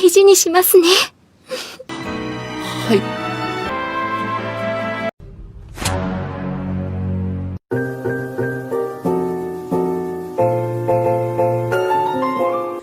大事にしますね。はい。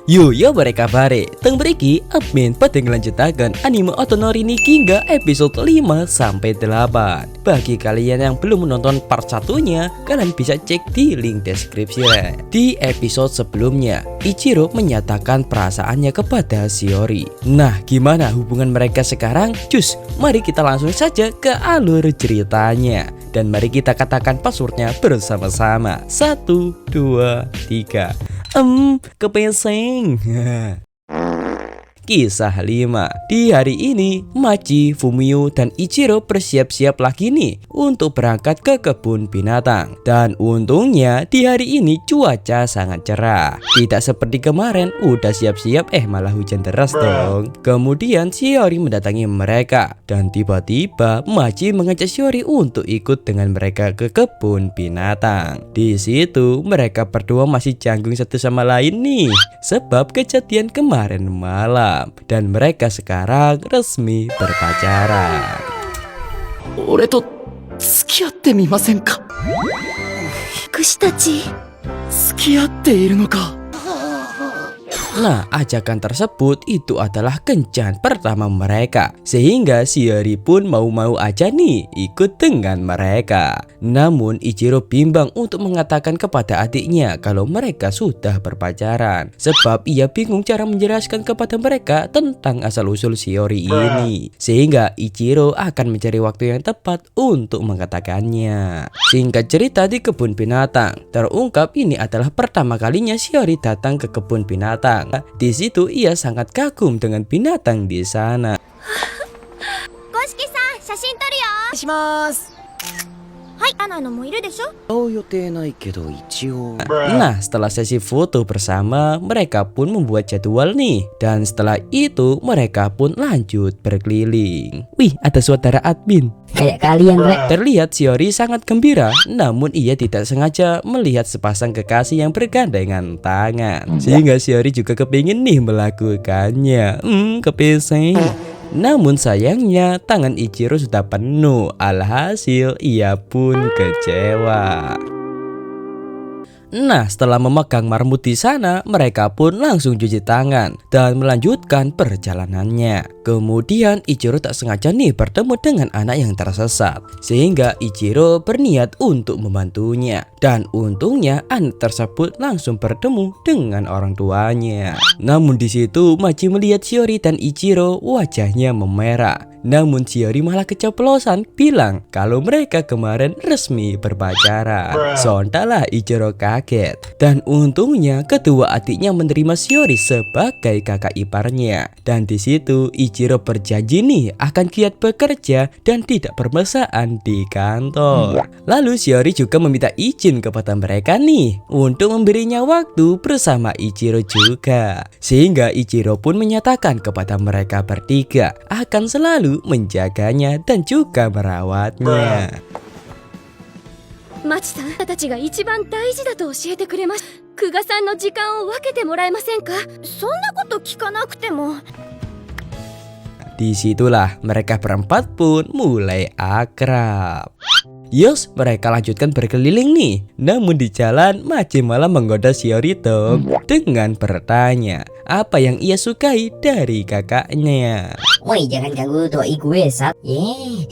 Yo mereka bare, teng beriki admin pada ngelanjutakan anime Otonori Niki hingga episode 5-8. Bagi kalian yang belum menonton part satunya, kalian bisa cek di link deskripsi. Di episode sebelumnya, Ichiro menyatakan perasaannya kepada Shiori. Nah, gimana hubungan mereka sekarang? Cus, mari kita langsung saja ke alur ceritanya. Dan mari kita katakan passwordnya bersama-sama. 1, 2, 3. Kepeseng. Kisah 5. Di hari ini, Machi, Fumio, dan Ichiro bersiap-siap lagi nih untuk berangkat ke kebun binatang. Dan untungnya di hari ini cuaca sangat cerah. Tidak seperti kemarin udah siap-siap malah hujan deras dong. Kemudian Shiori mendatangi mereka dan tiba-tiba Machi mengajak Shiori untuk ikut dengan mereka ke kebun binatang. Di situ mereka berdua masih canggung satu sama lain nih sebab kejadian kemarin malam. Dan mereka sekarang resmi berpacaran. 俺と付き合ってみませんか。私たち付き合っているのか。 Nah, ajakan tersebut itu adalah kencan pertama mereka. Sehingga Shiori pun mau-mau aja nih ikut dengan mereka. Namun Ichiro bimbang untuk mengatakan kepada adiknya kalau mereka sudah berpacaran. Sebab ia bingung cara menjelaskan kepada mereka tentang asal-usul Shiori ini. Sehingga Ichiro akan mencari waktu yang tepat untuk mengatakannya. Singkat cerita, di kebun binatang terungkap ini adalah pertama kalinya Shiori datang ke kebun binatang. Di situ ia sangat kagum dengan binatang di sana. Koshiki-san, 写真撮るよ。します。はい、アナのもいるでしょ。 予定ないけど一応。 Nah, setelah sesi foto bersama, mereka pun membuat jadwal nih. Dan setelah itu, mereka pun lanjut berkeliling. Wih, ada saudara admin. Kayak kalian, Rek. Terlihat Shiori sangat gembira, namun ia tidak sengaja melihat sepasang kekasih yang bergandengan tangan. Sehingga Shiori juga kepingin nih melakukannya. Kepeseng. Namun sayangnya tangan Ichiro sudah penuh. Alhasil ia pun kecewa. Nah, setelah memegang marmut di sana, mereka pun langsung cuci tangan dan melanjutkan perjalanannya. Kemudian Ichiro tak sengaja nih bertemu dengan anak yang tersesat, sehingga Ichiro berniat untuk membantunya. Dan untungnya anak tersebut langsung bertemu dengan orang tuanya. Namun di situ Machi melihat Shiori dan Ichiro, wajahnya memerah. Namun Shiori malah keceplosan bilang kalau mereka kemarin resmi berpacaran. Sontaklah Ichiro kaget. Dan untungnya kedua adiknya menerima Shiori sebagai kakak iparnya. Dan di situ Ichiro berjanji nih akan giat bekerja dan tidak bermesraan di kantor. Lalu Shiori juga meminta izin kepada mereka nih untuk memberinya waktu bersama Ichiro juga. Sehingga Ichiro pun menyatakan kepada mereka bertiga akan selalu menjaganya dan juga merawatnya. マチさんたちが一番大事だと教えてくれました。久我さんの時間を分けてもらえませんか。そんなこと聞かなくても。 Disitulah mereka berempat pun mulai akrab. Yos, mereka lanjutkan berkeliling nih. Namun di jalan Machi malah menggoda Shiori dong dengan bertanya apa yang ia sukai dari kakaknya. Woi, jangan ganggu doi gue, Sat.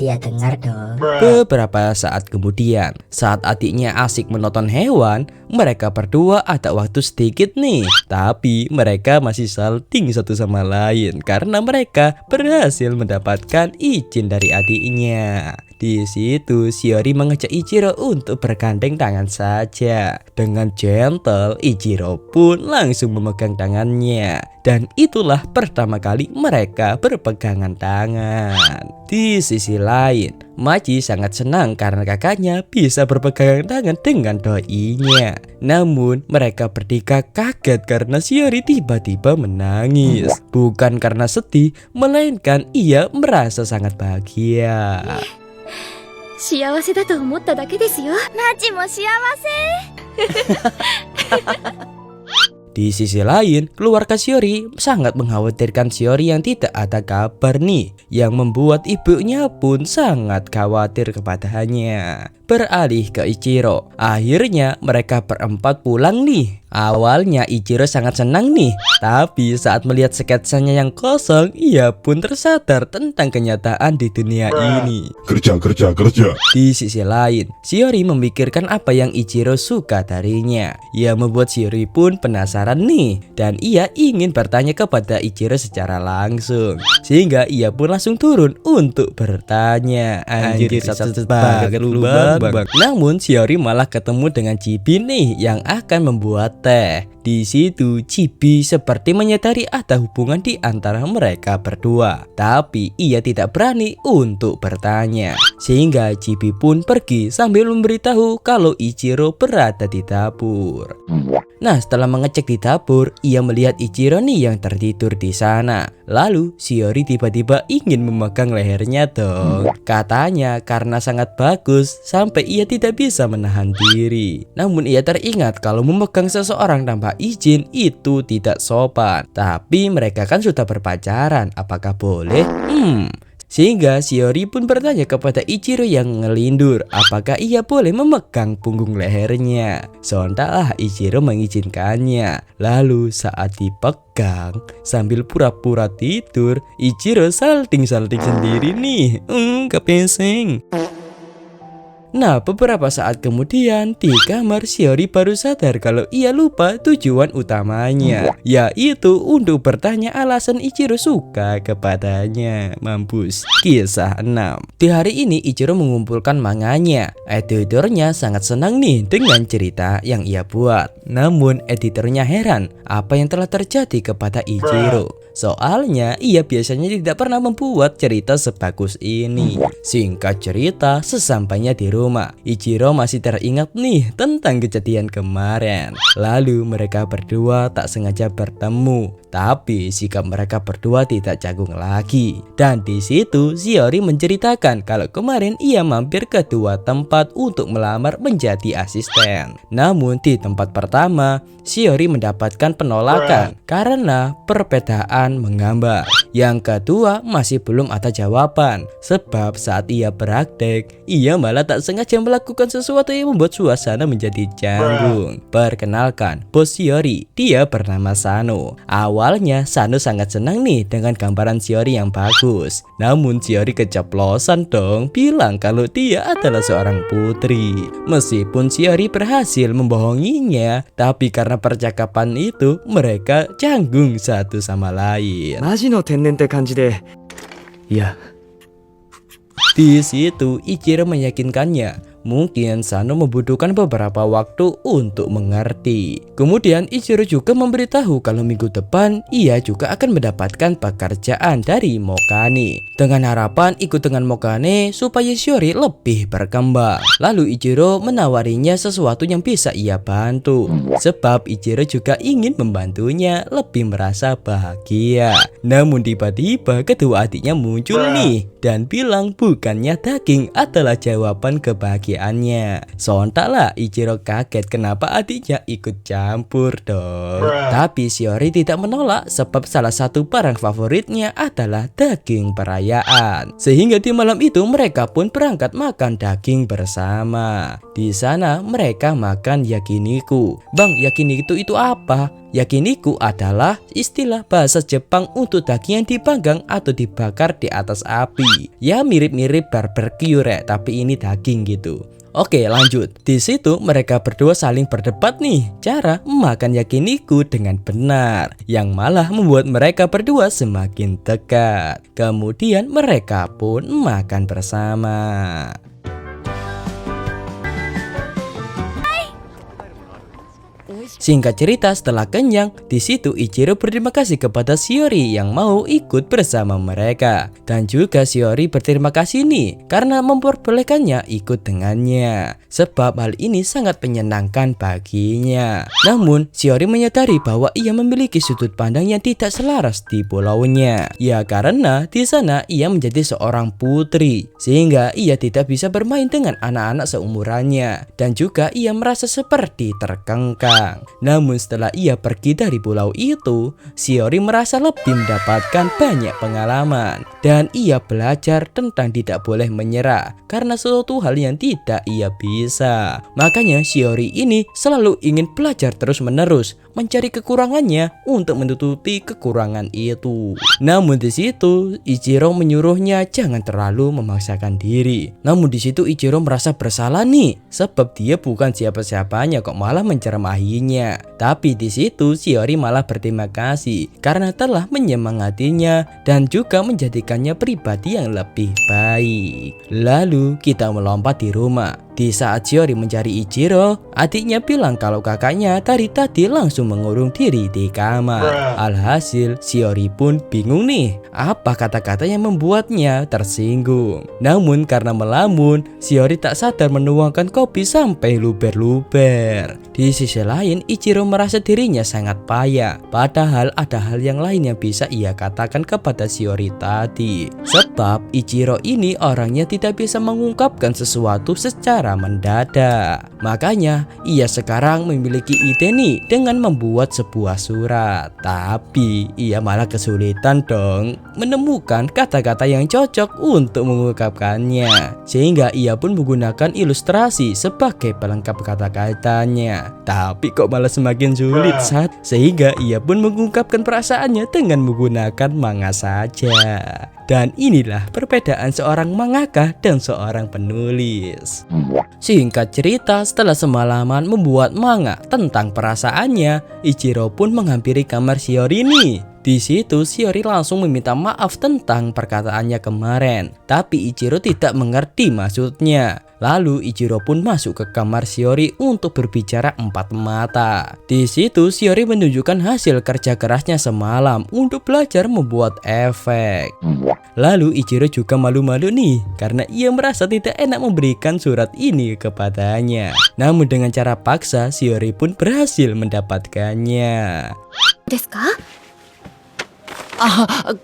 Dia dengar dong. Beberapa saat kemudian, saat adiknya asik menonton hewan, mereka berdua ada waktu sedikit nih. Tapi mereka masih salting satu sama lain karena mereka berhasil mendapatkan izin dari adiknya. Di situ Shiori mengajak Ichiro untuk bergandeng tangan saja. Dengan gentle, Ichiro pun langsung memegang tangannya. Dan itulah pertama kali mereka berpegangan tangan. Di sisi lain, Machi sangat senang karena kakaknya bisa berpegangan tangan dengan doinya. Namun mereka bertiga kaget karena Shiori tiba-tiba menangis. Bukan karena sedih, melainkan ia merasa sangat bahagia. 幸せだと思っただけですよ。マチも幸せ。Di sisi lain, keluarga Shiori sangat mengkhawatirkan Shiori yang tidak ada kabar nih, yang membuat ibunya pun sangat khawatir kepadanya. Beralih ke Ichiro, akhirnya mereka berempat pulang nih. Awalnya Ichiro sangat senang nih, tapi saat melihat sketsanya yang kosong, ia pun tersadar tentang kenyataan di dunia ini. Kerja. Di sisi lain, Shiori memikirkan apa yang Ichiro suka darinya. Ia membuat Shiori pun penasaran nih, dan ia ingin bertanya kepada Ichiro secara langsung. Sehingga ia pun langsung turun untuk bertanya. Anjir, satu banget lu bang. Namun Shiori malah ketemu dengan Chibi nih yang akan membuat teh. Di situ Chibi seperti menyadari ada hubungan di antara mereka berdua, tapi ia tidak berani untuk bertanya. Sehingga Chibi pun pergi sambil memberitahu kalau Ichiro berada di dapur. Nah, setelah mengecek di dapur, ia melihat Ichiro nih yang tertidur di sana. Lalu Shiori tiba-tiba ingin memegang lehernya dong. Katanya karena sangat bagus sampai ia tidak bisa menahan diri. Namun ia teringat kalau memegang seseorang tanpa izin itu tidak sopan. Tapi mereka kan sudah berpacaran, apakah boleh? Sehingga Shiori pun bertanya kepada Ichiro yang ngelindur apakah ia boleh memegang punggung lehernya. Sontaklah Ichiro mengizinkannya. Lalu saat dipegang sambil pura-pura tidur, Ichiro salting-salting sendiri nih. Kepesing. Nah, beberapa saat kemudian di kamar Shiori baru sadar kalau ia lupa tujuan utamanya, yaitu untuk bertanya alasan Ichiro suka kepadanya. Mampus. Kisah 6. Di hari ini Ichiro mengumpulkan manganya. Editornya sangat senang nih dengan cerita yang ia buat. Namun editornya heran apa yang telah terjadi kepada Ichiro. Soalnya ia biasanya tidak pernah membuat cerita sebagus ini. Singkat cerita, sesampainya di rumah, Ichiro masih teringat nih tentang kejadian kemarin. Lalu mereka berdua tak sengaja bertemu, tapi sikap mereka berdua tidak canggung lagi. Dan di situ Shiori menceritakan kalau kemarin ia mampir ke dua tempat untuk melamar menjadi asisten. Namun di tempat pertama, Shiori mendapatkan penolakan karena perbedaan menggambar. Yang kedua masih belum ada jawaban, sebab saat ia praktek, ia malah tak sengaja melakukan sesuatu yang membuat suasana menjadi canggung. Perkenalkan, bos Shiori, dia bernama Sano. Awalnya Sano sangat senang nih dengan gambaran Shiori yang bagus. Namun Shiori keceplosan dong bilang kalau dia adalah seorang putri. Meskipun Shiori berhasil membohonginya, tapi karena percakapan itu mereka canggung satu sama lain. マジの天然って感じで。いや、 Di situ Ichiro meyakinkannya mungkin Sano membutuhkan beberapa waktu untuk mengerti. Kemudian Ichiro juga memberitahu kalau minggu depan ia juga akan mendapatkan pekerjaan dari Mokane, dengan harapan ikut dengan Mokane supaya Shiori lebih berkembang. Lalu Ichiro menawarinya sesuatu yang bisa ia bantu, sebab Ichiro juga ingin membantunya lebih merasa bahagia. Namun tiba-tiba kedua adiknya muncul nih dan bilang bukannya daging adalah jawaban kebahagiaannya. Sontaklah Ichiro kaget kenapa adiknya ikut campur dong. Tapi Shiori tidak menolak sebab salah satu barang favoritnya adalah daging perayaan. Sehingga di malam itu mereka pun berangkat makan daging bersama. Di sana mereka makan yakiniku. Bang, yakiniku itu apa? Yakiniku adalah istilah bahasa Jepang untuk daging yang dipanggang atau dibakar di atas api. Ya mirip-mirip barbecue rek, tapi ini daging gitu. Oke, lanjut. Di situ mereka berdua saling berdebat nih cara makan yakiniku dengan benar, yang malah membuat mereka berdua semakin dekat. Kemudian mereka pun makan bersama. Singkat cerita, setelah kenyang, di situ Ichiro berterima kasih kepada Shiori yang mau ikut bersama mereka. Dan juga Shiori berterima kasih nih karena memperbolehkannya ikut dengannya, sebab hal ini sangat menyenangkan baginya. Namun Shiori menyadari bahwa ia memiliki sudut pandang yang tidak selaras di pulaunya. Ya karena di sana ia menjadi seorang putri, sehingga ia tidak bisa bermain dengan anak-anak seumurannya. Dan juga ia merasa seperti terkengkang. Namun setelah ia pergi dari pulau itu, Shiori merasa lebih mendapatkan banyak pengalaman. Dan ia belajar tentang tidak boleh menyerah karena suatu hal yang tidak ia bisa. Makanya Shiori ini selalu ingin belajar terus-menerus, mencari kekurangannya untuk menutupi kekurangan itu. Namun di situ Ichiro menyuruhnya jangan terlalu memaksakan diri. Namun di situ Ichiro merasa bersalah nih, sebab dia bukan siapa-siapanya kok malah menceramahinya. Tapi di situ Shiori malah berterima kasih karena telah menyemangatinya dan juga menjadikannya pribadi yang lebih baik. Lalu kita melompat di rumah. Di saat Shiori mencari Ichiro, adiknya bilang kalau kakaknya dari tadi langsung mengurung diri di kamar. Alhasil Shiori pun bingung nih, apa kata-kata yang membuatnya tersinggung. Namun karena melamun, Shiori tak sadar menuangkan kopi sampai luber-luber. Di sisi lain, Ichiro merasa dirinya sangat payah. Padahal ada hal yang lain yang bisa ia katakan kepada Shiori tadi. Sebab Ichiro ini orangnya tidak bisa mengungkapkan sesuatu secara mendadak. Makanya ia sekarang memiliki ide nih dengan membuat sebuah surat. Tapi ia malah kesulitan dong menemukan kata-kata yang cocok untuk mengungkapkannya. Sehingga ia pun menggunakan ilustrasi sebagai pelengkap kata-katanya. Tapi kok malah semakin sulit sehingga ia pun mengungkapkan perasaannya dengan menggunakan manga saja. Dan inilah perbedaan seorang mangaka dan seorang penulis. Singkat cerita, setelah semalaman membuat manga tentang perasaannya, Ichiro pun menghampiri kamar Shiori nih. Di situ Shiori langsung meminta maaf tentang perkataannya kemarin, tapi Ichiro tidak mengerti maksudnya. Lalu Ichiro pun masuk ke kamar Shiori untuk berbicara empat mata. Di situ Shiori menunjukkan hasil kerja kerasnya semalam untuk belajar membuat efek. Lalu Ichiro juga malu-malu nih karena ia merasa tidak enak memberikan surat ini kepadanya. Namun dengan cara paksa Shiori pun berhasil mendapatkannya. ですか？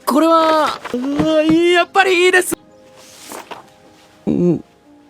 これはやっぱりいいです。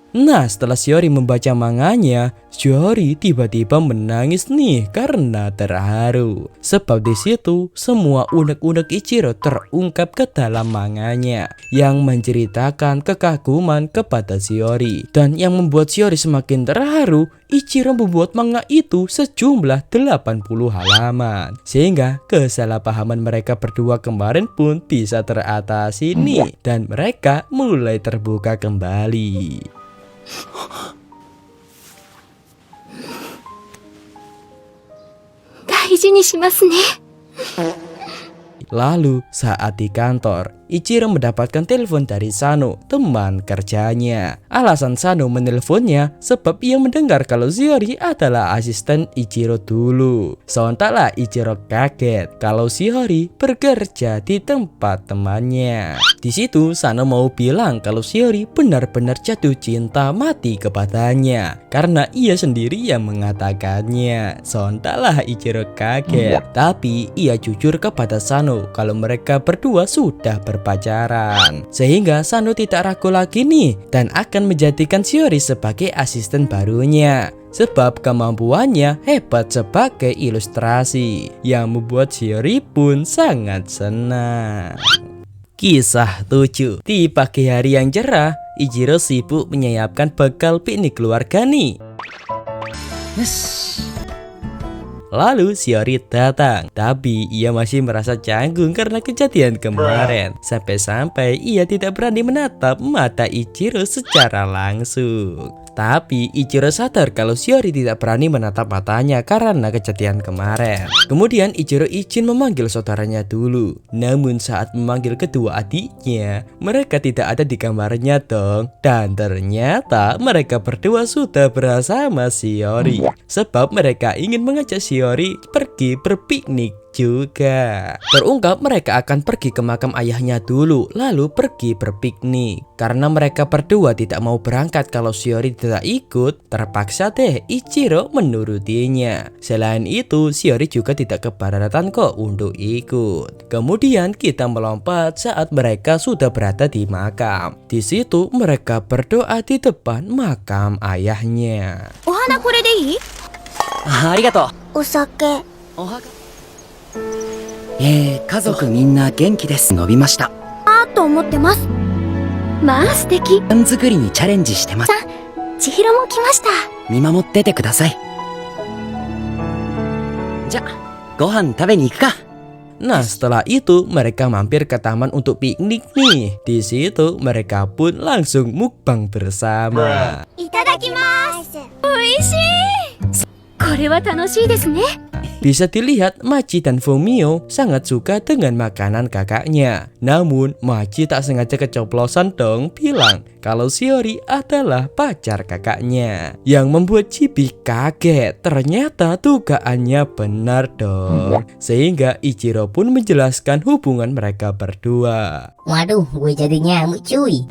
Nah, setelah Shiori membaca manganya, Shiori tiba-tiba menangis nih karena terharu. Sebab di situ semua unek-unek Ichiro terungkap ke dalam manganya yang menceritakan kekaguman kepada Shiori. Dan yang membuat Shiori semakin terharu, Ichiro membuat manga itu sejumlah 80 halaman. Sehingga kesalahpahaman mereka berdua kemarin pun bisa teratasi nih. Dan mereka mulai terbuka kembali. 大事にしますね。 Lalu saat di kantor, Ichiro mendapatkan telepon dari Sano, teman kerjanya. Alasan Sano menelponnya sebab ia mendengar kalau Shiori adalah asisten Ichiro dulu. Sontaklah Ichiro kaget kalau Shiori bekerja di tempat temannya. Di situ Sano mau bilang kalau Shiori benar-benar jatuh cinta mati kepadanya karena ia sendiri yang mengatakannya. Sontaklah Ichiro kaget, tapi ia jujur kepada Sano kalau mereka berdua sudah berpacaran. Sehingga Sano tidak ragu lagi nih dan akan menjadikan Shiori sebagai asisten barunya. Sebab kemampuannya hebat sebagai ilustrasi yang membuat Shiori pun sangat senang. Kisah 7. Di pagi hari yang cerah, Ichiro sibuk menyiapkan bekal piknik keluarga nih. Lalu Shiori datang, tapi ia masih merasa canggung karena kejadian kemarin. Sampai-sampai ia tidak berani menatap mata Ichiro secara langsung. Tapi Ichiro sadar kalau Shiori tidak berani menatap matanya karena kejadian kemarin. Kemudian Ichiro izin memanggil saudaranya dulu. Namun saat memanggil kedua adiknya, mereka tidak ada di kamarnya dong. Dan ternyata mereka berdua sudah bersama Shiori. Sebab mereka ingin mengajak Shiori pergi berpiknik juga. Terungkap mereka akan pergi ke makam ayahnya dulu, lalu pergi berpiknik. Karena mereka berdua tidak mau berangkat kalau Shiori tidak ikut, terpaksa deh Ichiro menurutinya. Selain itu, Shiori juga tidak keberatan kok untuk ikut. Kemudian kita melompat saat mereka sudah berada di makam. Di situ mereka berdoa di depan makam ayahnya. お花これでいい？ありがとう。お酒。お墓家族みんな元気です。伸びました。と思ってます。まあ素敵。パン作りにチャレンジしてます。千尋も来ました。見守っててください。じゃ、ご飯食べに行くか。Nah, setelah itu mereka mampir ke taman untuk piknik nih. Di situ mereka pun langsung mukbang bersama. いただきます。おいしい。これは楽しいですね。 Bisa dilihat Machi dan Fumio sangat suka dengan makanan kakaknya. Namun Machi tak sengaja keceplosan dong bilang kalau Shiori adalah pacar kakaknya. Yang membuat Chibi kaget. Ternyata dugaannya benar dong. Sehingga Ichiro pun menjelaskan hubungan mereka berdua. Waduh, gue jadi nyamuk cuy.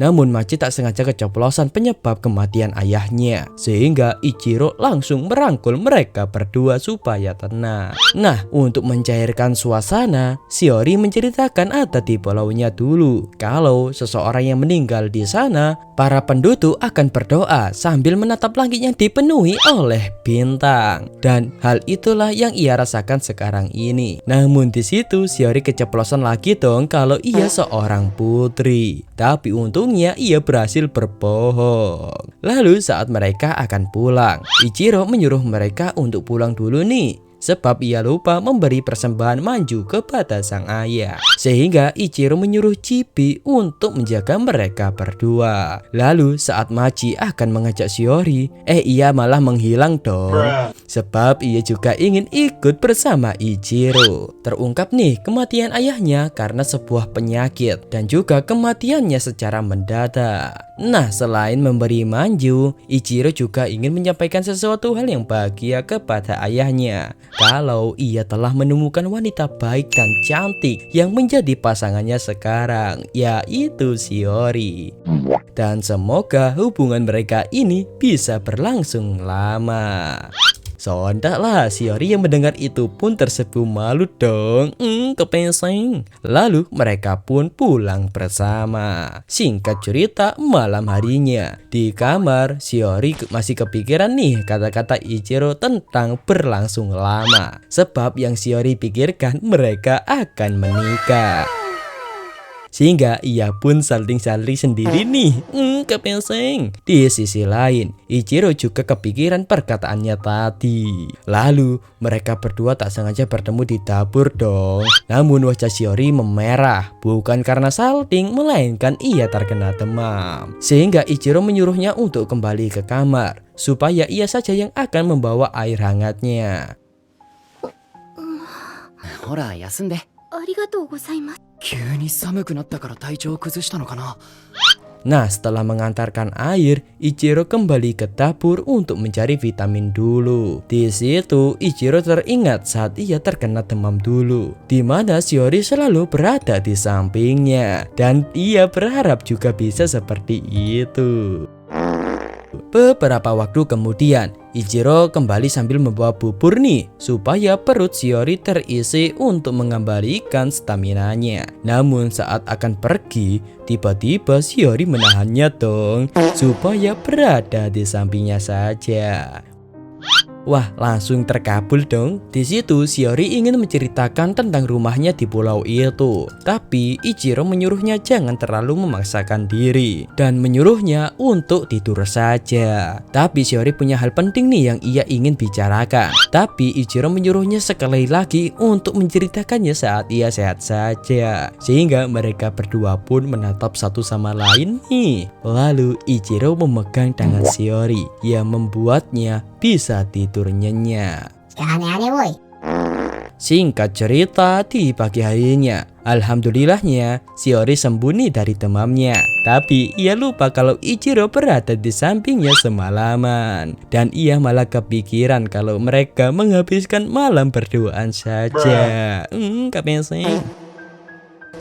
Namun Machi tak sengaja keceplosan penyebab kematian ayahnya. Sehingga Ichiro langsung merangkul mereka berdua supaya tenang. Nah, untuk mencairkan suasana, Shiori menceritakan adat di pulaunya dulu. Kalau seseorang yang meninggal di sana, para penduduk akan berdoa sambil menatap langit yang dipenuhi oleh bintang. Dan hal itulah yang ia rasakan sekarang ini. Namun di situ Shiori keceplosan lagi dong kalau ia seorang putri. Tapi untungnya ia berhasil berbohong. Lalu saat mereka akan pulang, Ichiro menyuruh mereka untuk pulang dulu nih. Sebab ia lupa memberi persembahan manju kepada sang ayah. Sehingga Ichiro menyuruh Chibi untuk menjaga mereka berdua. Lalu saat Machi akan mengajak Shiori, ia malah menghilang dong. Sebab ia juga ingin ikut bersama Ichiro. Terungkap nih kematian ayahnya karena sebuah penyakit. Dan juga kematiannya secara mendadak. Nah, selain memberi manju, Ichiro juga ingin menyampaikan sesuatu hal yang bahagia kepada ayahnya. Kalau ia telah menemukan wanita baik dan cantik yang menjadi pasangannya sekarang, yaitu Shiori. Dan semoga hubungan mereka ini bisa berlangsung lama. Sontaklah Shiori yang mendengar itu pun tersebu malu dong. Kepeseng. Lalu mereka pun pulang bersama. Singkat cerita, malam harinya di kamar Shiori masih kepikiran nih kata-kata Ichiro tentang berlangsung lama. Sebab yang Shiori pikirkan mereka akan menikah. Sehingga ia pun salting-salting sendiri nih. Kepeseng. Di sisi lain, Ichiro juga kepikiran perkataannya tadi. Lalu mereka berdua tak sengaja bertemu di dapur dong. Namun wajah Shiori memerah. Bukan karena salting, melainkan ia terkena demam. Sehingga Ichiro menyuruhnya untuk kembali ke kamar, supaya ia saja yang akan membawa air hangatnya. Hora, yasun deh. ありがとうございます。急に寒くなったから体調崩したのかな。 Nah, setelah mengantarkan air, Ichiro kembali ke dapur untuk mencari vitamin dulu. Di situ, Ichiro teringat saat ia terkena demam dulu, di mana Shiori selalu berada di sampingnya, dan ia berharap juga bisa seperti itu. Beberapa waktu kemudian, Ichiro kembali sambil membawa bubur nih, supaya perut Shiori terisi untuk mengembalikan staminanya. Namun saat akan pergi, tiba-tiba Shiori menahannya dong, supaya berada di sampingnya saja. Wah, langsung terkabul dong. Di situ Shiori ingin menceritakan tentang rumahnya di pulau itu. Tapi Ichiro menyuruhnya jangan terlalu memaksakan diri dan menyuruhnya untuk tidur saja. Tapi Shiori punya hal penting nih yang ia ingin bicarakan. Tapi Ichiro menyuruhnya sekali lagi untuk menceritakannya saat ia sehat saja. Sehingga mereka berdua pun menatap satu sama lain nih. Lalu Ichiro memegang tangan Shiori yang membuatnya bisa tidur nyenyak. Aneh-aneh woi. Singkat cerita, di pagi harinya, alhamdulillahnya Shiori sembuh nih dari demamnya. Tapi ia lupa kalau Ichiro berada di sampingnya semalaman. Dan ia malah kepikiran kalau mereka menghabiskan malam berduaan saja. Kepeseng.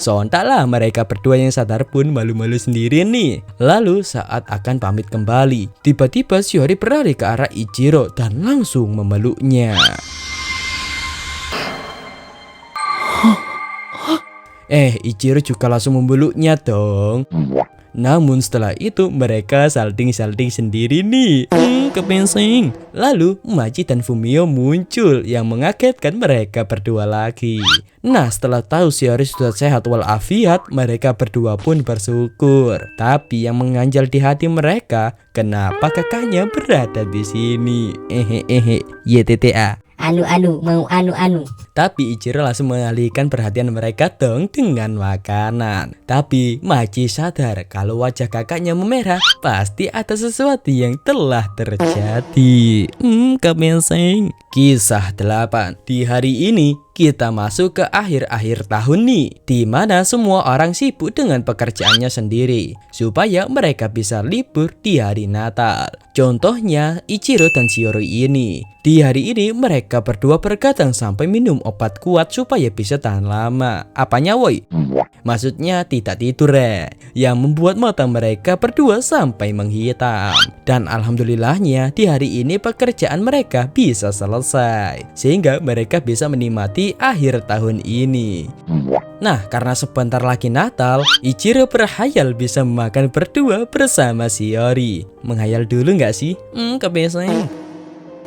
Sontaklah mereka berdua yang sadar pun malu-malu sendiri nih. Lalu saat akan pamit kembali, tiba-tiba Shiori berlari ke arah Ichiro dan langsung memeluknya. Ichiro juga langsung memeluknya dong. Namun setelah itu mereka salting-salting sendiri nih. Kepengsing. Lalu Machi dan Fumio muncul yang mengagetkan mereka berdua lagi. Nah, setelah tahu Shiori sudah sehat walafiat, mereka berdua pun bersyukur. Tapi yang mengganjal di hati mereka, kenapa kakaknya berada di sini? YTTA. Anu mau anu. Tapi Ichiro langsung mengalihkan perhatian mereka dong dengan makanan. Tapi Machi sadar kalau wajah kakaknya memerah, pasti ada sesuatu yang telah terjadi. Kemengseng. Kisah 8. Di hari ini kita masuk ke akhir-akhir tahun nih, di mana semua orang sibuk dengan pekerjaannya sendiri supaya mereka bisa libur di hari Natal. Contohnya Ichiro dan Shiori ini. Di hari ini mereka berdua bergadang sampai minum obat kuat supaya bisa tahan lama. Apanya woi? Maksudnya tidak tidur yang membuat mata mereka berdua sampai menghitam. Dan alhamdulillahnya di hari ini pekerjaan mereka bisa selesai, sehingga mereka bisa menikmati akhir tahun ini. Nah, karena sebentar lagi Natal, Ichiro berhayal bisa makan berdua bersama Shiori. Menghayal dulu nggak sih? Kebiasaan.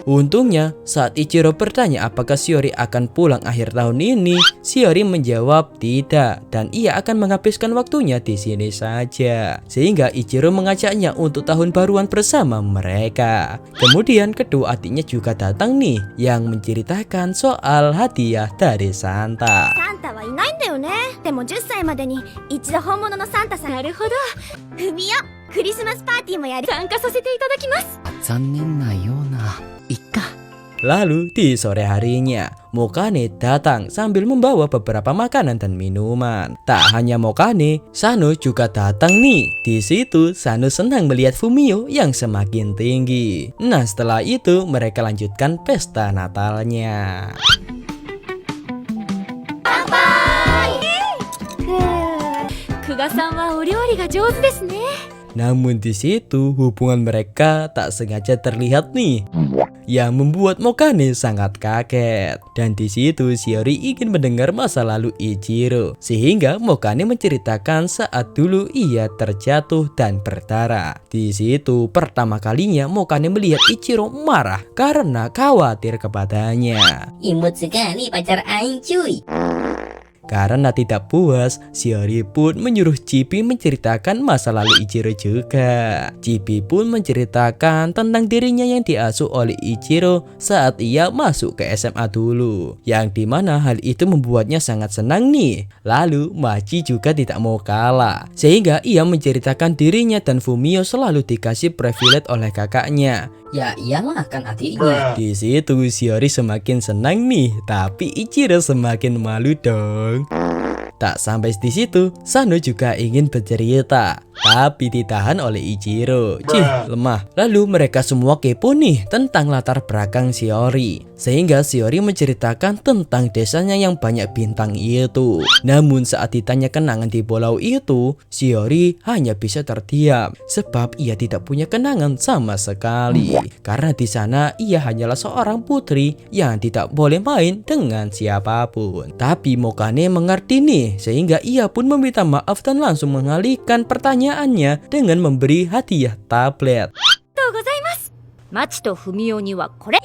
Untungnya, saat Ichiro bertanya apakah Shiori akan pulang akhir tahun ini, Shiori menjawab tidak dan ia akan menghabiskan waktunya di sini saja. Sehingga Ichiro mengajaknya untuk tahun baruan bersama mereka. Kemudian kedua adiknya juga datang nih yang menceritakan soal hadiah dari Santa. サンタはいないんだよね。でも10歳までに一度本物のサンタさん。なるほど。ふみよ、クリスマスパーティーもやる。参加させていただきます。残念なような。いっか。 Lalu di sore harinya, Mokane datang sambil membawa beberapa makanan dan minuman. Tak hanya Mokane, Sano juga datang nih. Di situ Sano senang melihat Fumio yang semakin tinggi. Nah, setelah itu mereka lanjutkan pesta Natalnya. 久我さんはお料理が上手ですね。 Namun di situ hubungan mereka tak sengaja terlihat nih, yang membuat Mokane sangat kaget. Dan di situ Shiori ingin mendengar masa lalu Ichiro, sehingga Mokane menceritakan saat dulu ia terjatuh dan berdarah. Di situ pertama kalinya Mokane melihat Ichiro marah karena khawatir kepadanya. Imut sekali pacar aing cuy. Karena tidak puas, Shiori pun menyuruh Chibi menceritakan masa lalu Ichiro juga. Chibi pun menceritakan tentang dirinya yang diasuh oleh Ichiro saat ia masuk ke SMA dulu, yang dimana hal itu membuatnya sangat senang nih. Lalu Machi juga tidak mau kalah, sehingga ia menceritakan dirinya dan Fumio selalu dikasih privilege oleh kakaknya. Ya iyalah kan adiknya. Di situ Shiori semakin senang nih, tapi Ichiro semakin malu dong. Tak sampai di situ, Sano juga ingin bercerita, tapi ditahan oleh Ichiro. Cih, lemah. Lalu mereka semua kepo nih tentang latar belakang Shiori, sehingga Shiori menceritakan tentang desanya yang banyak bintang itu. Namun saat ditanya kenangan di pulau itu, Shiori hanya bisa terdiam sebab ia tidak punya kenangan sama sekali. Karena di sana ia hanyalah seorang putri yang tidak boleh main dengan siapapun. Tapi Mokane mengerti nih, sehingga ia pun meminta maaf dan langsung mengalihkan pertanyaannya dengan memberi hadiah tablet. Machi to Fumio ni wa kore.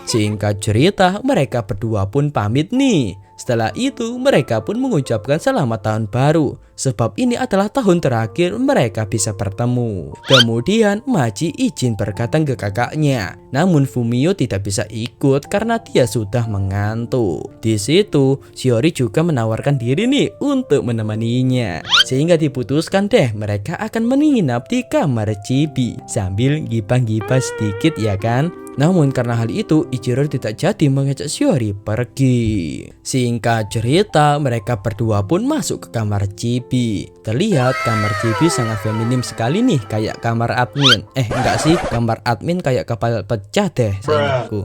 Singkat cerita, mereka berdua pun pamit nih. Setelah itu, mereka pun mengucapkan selamat tahun baru, sebab ini adalah tahun terakhir mereka bisa bertemu. Kemudian, Machi izin berdatang ke kakaknya. Namun Fumio tidak bisa ikut karena dia sudah mengantuk. Di situ, Shiori juga menawarkan diri nih untuk menemaninya. Sehingga diputuskan deh mereka akan menginap di kamar Chibi sambil gibah-gibah sedikit ya kan. Namun karena hal itu, Ichiro tidak jadi mengajak Shiori pergi. Singkat cerita, mereka berdua pun masuk ke kamar Chibi. Terlihat kamar Chibi sangat feminim sekali nih, kayak kamar admin. Enggak sih, kamar admin kayak kapal pecah deh sayangku.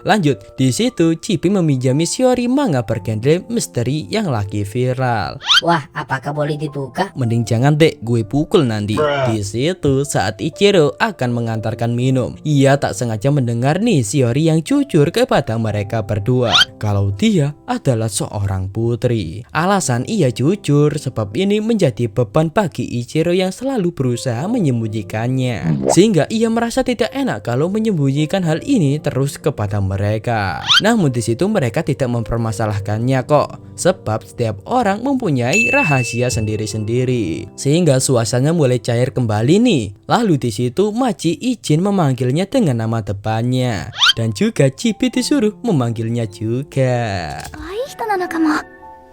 Lanjut, di situ Chibi meminjami Shiori manga bergenre misteri yang lagi viral. Wah, apakah boleh dibuka? Mending jangan deh, gue pukul nanti. Di situ saat Ichiro akan mengantarkan minum, ia tak sengaja saja mendengar nih Shiori yang jujur kepada mereka berdua kalau dia adalah seorang putri. Alasan ia jujur sebab ini menjadi beban bagi Ichiro yang selalu berusaha menyembunyikannya, sehingga ia merasa tidak enak kalau menyembunyikan hal ini terus kepada mereka. Namun di situ mereka tidak mempermasalahkannya kok, sebab setiap orang mempunyai rahasia sendiri-sendiri, sehingga suasana mulai cair kembali nih. Lalu di situ Machi izin memanggilnya dengan nama depannya, dan juga Chibi disuruh memanggilnya juga. いい人なのかも。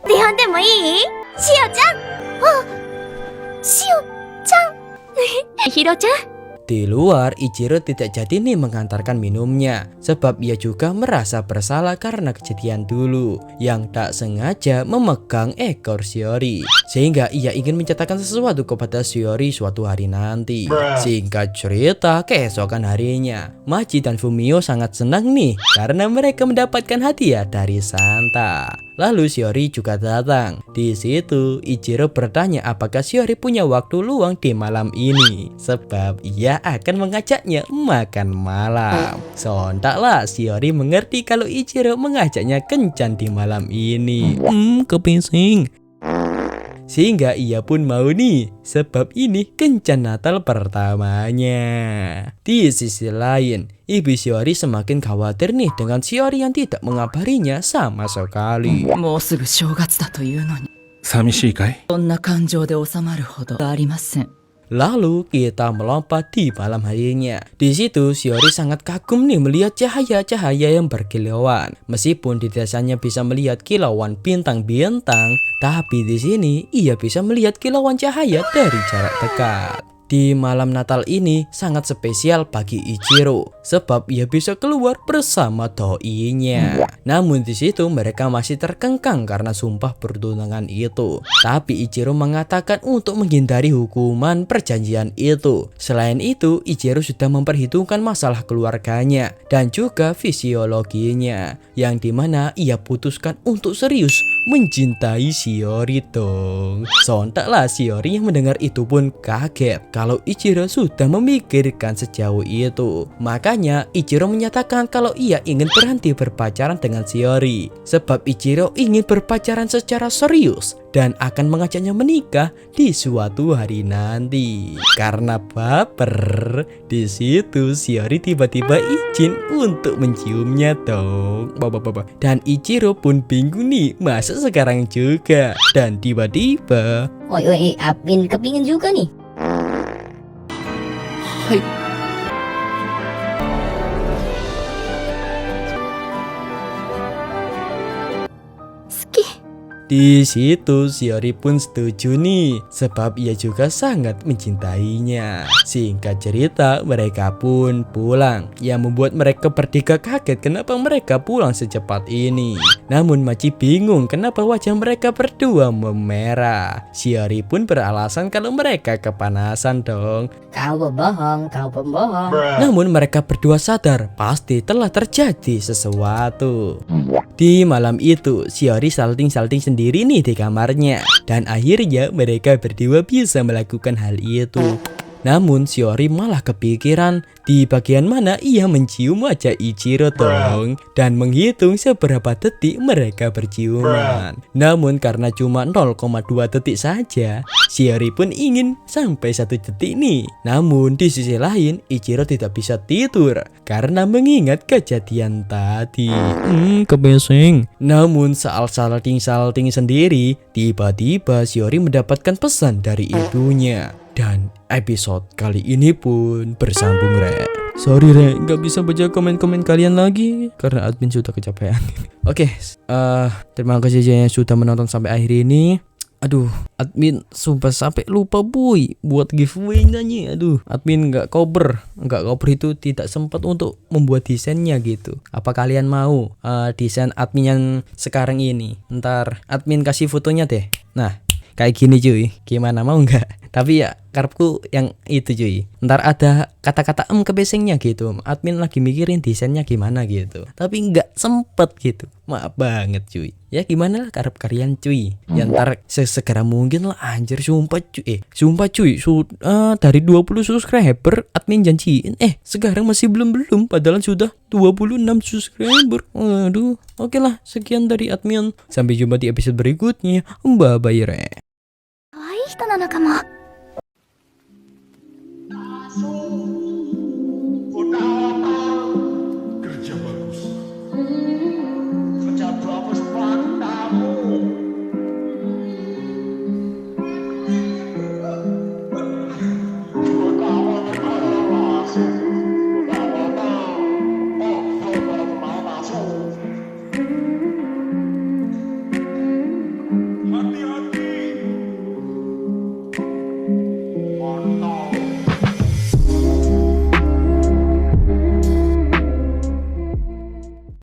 呼んでもいい？しおちゃん。あ、しおちゃん。ひろちゃん。 Di luar, Ichiro tidak jadi nih mengantarkan minumnya, sebab ia juga merasa bersalah karena kejadian dulu yang tak sengaja memegang ekor Shiori, sehingga ia ingin menceritakan sesuatu kepada Shiori suatu hari nanti. Singkat cerita, keesokan harinya Machi dan Fumio sangat senang nih karena mereka mendapatkan hadiah dari Santa. Lalu Shiori juga datang. Di situ Ichiro bertanya apakah Shiori punya waktu luang di malam ini, sebab ia akan mengajaknya makan malam. Sontaklah Shiori mengerti kalau Ichiro mengajaknya kencan di malam ini. Kepising. Sehingga ia pun mau nih, sebab ini kencan Natal pertamanya. Di sisi lain, Ibu Shiori semakin khawatir nih dengan Shiori yang tidak mengabarinya sama sekali. もうすぐ正月だというのに、寂しいかい？そんな感情で収まるほどありません。 Lalu kita melompat di malam harinya. Di situ Shiori sangat kagum nih melihat cahaya-cahaya yang berkilauan. Meskipun di desanya bisa melihat kilauan bintang-bintang, tapi di sini ia bisa melihat kilauan cahaya dari jarak dekat. Di malam Natal ini sangat spesial bagi Ichiro, sebab ia bisa keluar bersama doinya. Namun di situ mereka masih terkengkang karena sumpah pertunangan itu. Tapi Ichiro mengatakan untuk menghindari hukuman perjanjian itu. Selain itu, Ichiro sudah memperhitungkan masalah keluarganya dan juga fisiologinya, yang dimana ia putuskan untuk serius mencintai Shiori dong. Sontaklah Shiori yang mendengar itu pun kaget kalau Ichiro sudah memikirkan sejauh itu. Makanya Ichiro menyatakan kalau ia ingin berhenti berpacaran dengan Shiori, sebab Ichiro ingin berpacaran secara serius dan akan mengajaknya menikah di suatu hari nanti. Karena baper, di situ Shiori tiba-tiba izin untuk menciumnya dong. Dan Ichiro pun bingung nih, masa sekarang juga? Dan tiba-tiba, Oi, Admin kepingin juga nih. はい。 好き。 di situ Shiori pun setuju nih, sebab ia juga sangat mencintainya. Singkat cerita, mereka pun pulang, yang membuat mereka bertiga kaget kenapa mereka pulang secepat ini. Namun Machi bingung kenapa wajah mereka berdua memerah. Shiori pun beralasan kalau mereka kepanasan dong. Kau berbohong, kau pembohong. Namun mereka berdua sadar pasti telah terjadi sesuatu. Di malam itu, Shiori salting-salting sendiri nih di kamarnya, dan akhirnya mereka berdua bisa melakukan hal itu. Namun Shiori malah kepikiran di bagian mana ia mencium wajah Ichiro dong, dan menghitung seberapa detik mereka berciuman. Namun karena cuma 0,2 detik saja, Shiori pun ingin sampai 1 detik nih. Namun di sisi lain Ichiro tidak bisa tidur karena mengingat kejadian tadi. Kebesing. Namun saat salting-salting sendiri, tiba-tiba Shiori mendapatkan pesan dari ibunya. Dan episode kali ini pun bersambung, Re. Sorry, Re, nggak bisa baca komen-komen kalian lagi karena admin sudah kecapean. Oke, terima kasih yang sudah menonton sampai akhir ini. Aduh, admin sumpah sampai lupa boy buat giveaway nanya. Aduh, admin nggak cover itu tidak sempat untuk membuat desainnya gitu. Apa kalian mau desain admin yang sekarang ini? Ntar admin kasih fotonya deh. Nah, kayak gini cuy, gimana, mau nggak? Tapi ya karepku yang itu cuy. Ntar ada kata-kata ke basingnya gitu. Admin lagi mikirin desainnya gimana gitu. Tapi nggak sempet gitu. Maaf banget cuy. Ya gimana lah karep kalian cuy. Ya ntar sesegera mungkin lah anjir sumpah cuy. Sumpah cuy. Dari 20 subscriber admin janjiin. Sekarang masih belum. Padahal sudah 26 subscriber. Aduh. Oke lah sekian dari admin. Sampai jumpa di episode berikutnya. Bye bye re. 可愛い人なのかも。そう